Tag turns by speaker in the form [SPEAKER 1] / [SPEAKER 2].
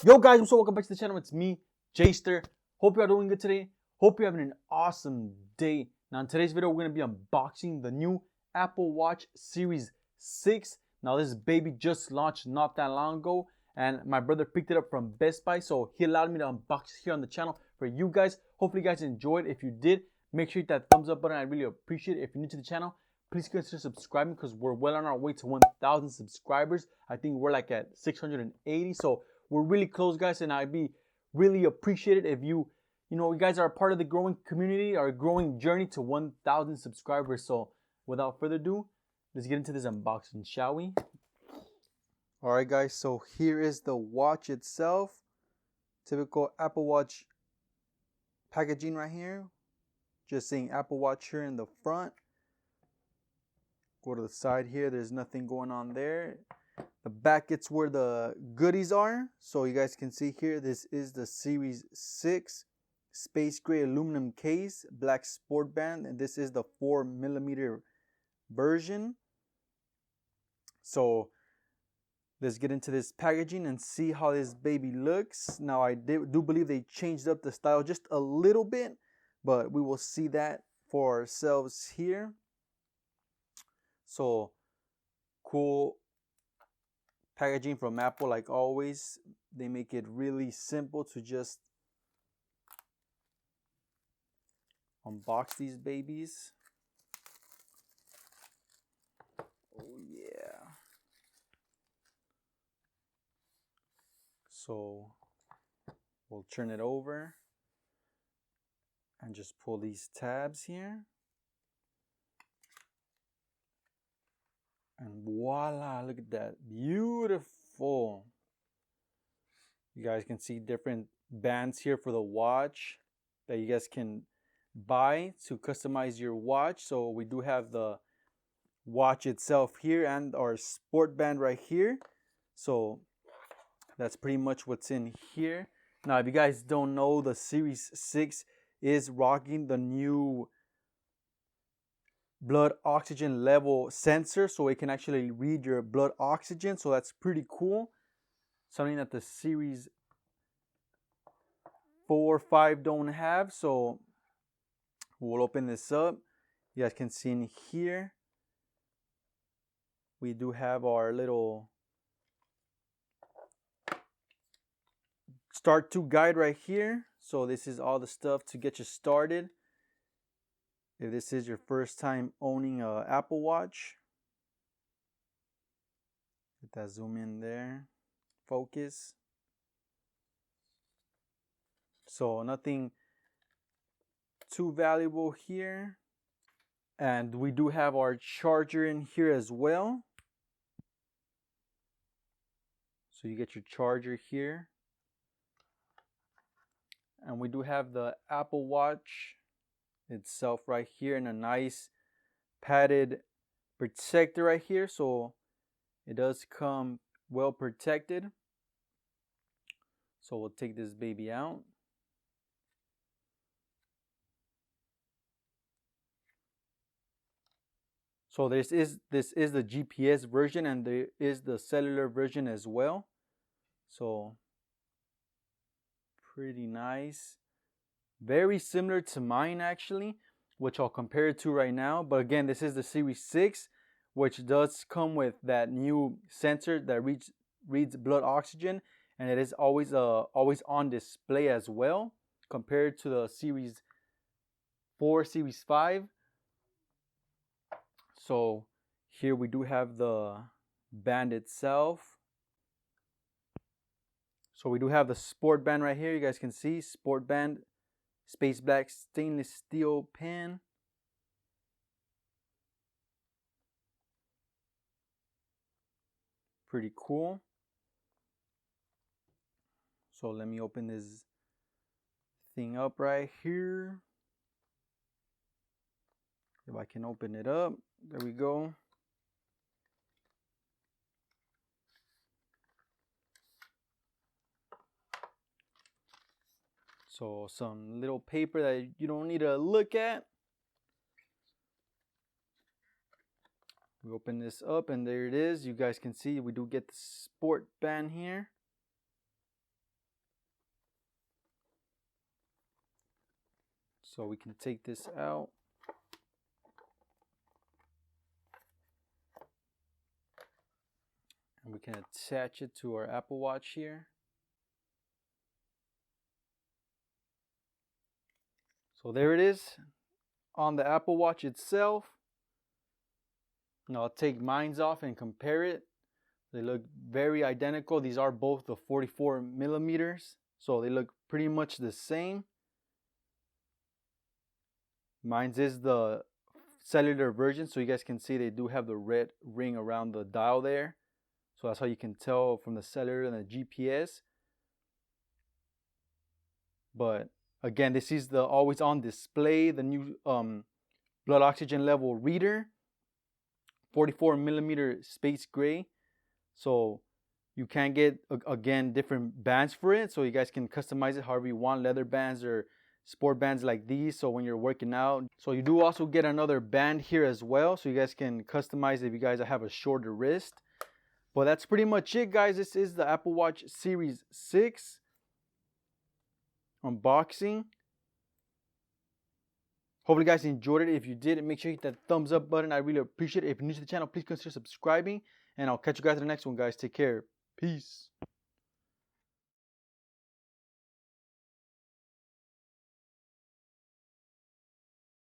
[SPEAKER 1] Yo guys, so welcome back to the channel. It's me, Jayster. Hope you are doing good today. Hope you're having an awesome day. Now in today's video, we're going to be unboxing the new Apple Watch Series 6. Now this baby just launched not that long ago, and my brother picked it up from Best Buy, so he allowed me to unbox it here on the channel for you guys. Hopefully you guys enjoyed. If you did, make sure you hit that thumbs up button. I really appreciate it. If you're new to the channel, please consider subscribing because we're well on our way to 1,000 subscribers. I think we're like at 680, so we're really close, guys, and I'd be really appreciated if you guys are a part of the growing community, our growing journey to 1,000 subscribers. So without further ado, let's get into this unboxing, shall we? All right, guys, so here is the watch itself. Typical Apple Watch packaging right here. Just saying Apple Watch here in the front. Go to the side here, there's nothing going on there. The back, it's where the goodies are. So you guys can see here, this is the Series 6 space gray aluminum case, black sport band, and this is the 4mm version. So let's get into this packaging and see how this baby looks. Now I do believe they changed up the style just a little bit, but we will see that for ourselves here. So cool packaging from Apple, like always. They make it really simple to just unbox these babies. Oh yeah. So we'll turn it over and just pull these tabs here. And voila, look at that. Beautiful. You guys can see different bands here for the watch that you guys can buy to customize your watch. So we do have the watch itself here and our sport band right here. So that's pretty much what's in here. Now, if you guys don't know, the Series 6 is rocking the new blood oxygen level sensor, so it can actually read your blood oxygen. So that's pretty cool. Something that the Series 4 or 5 don't have. So we'll open this up. You guys can see in here, we do have our little start to guide right here. So this is all the stuff to get you started. If this is your first time owning an Apple Watch, let that zoom in there, focus. So nothing too valuable here. And we do have our charger in here as well. So you get your charger here. And we do have the Apple Watch itself right here in a nice padded protector right here. So it does come well protected. So we'll take this baby out. So this is the GPS version, and there is the cellular version as well. So pretty nice. Very similar to mine actually, which I'll compare it to right now. But again, this is the Series 6, which does come with that new sensor that reads blood oxygen, and it is always on display as well, compared to the Series 4, Series 5. So here we do have the band itself. So we do have the sport band right here. You guys can see sport band, space black stainless steel pin. Pretty cool. So let me open this thing up right here. If I can open it up, there we go. So some little paper that you don't need to look at. We open this up and there it is. You guys can see we do get the sport band here. So we can take this out. And we can attach it to our Apple Watch here. So there it is on the Apple Watch itself. Now I'll take mine off and compare it. They look very identical. These are both the 44 millimeters. So they look pretty much the same. Mine is the cellular version. So you guys can see they do have the red ring around the dial there. So that's how you can tell from the cellular and the GPS. But again, this is the always on display, the new blood oxygen level reader. 44 millimeter space gray. So you can get, again, different bands for it. So you guys can customize it however you want, leather bands or sport bands like these. So when you're working out. So you do also get another band here as well. So you guys can customize if you guys have a shorter wrist. But that's pretty much it, guys. This is the Apple Watch Series 6 unboxing. Hopefully you guys enjoyed it. If you did, make sure you hit that thumbs up button. I really appreciate it. If you're new to the channel, please consider subscribing. And I'll catch you guys in the next one, guys. Take care. Peace.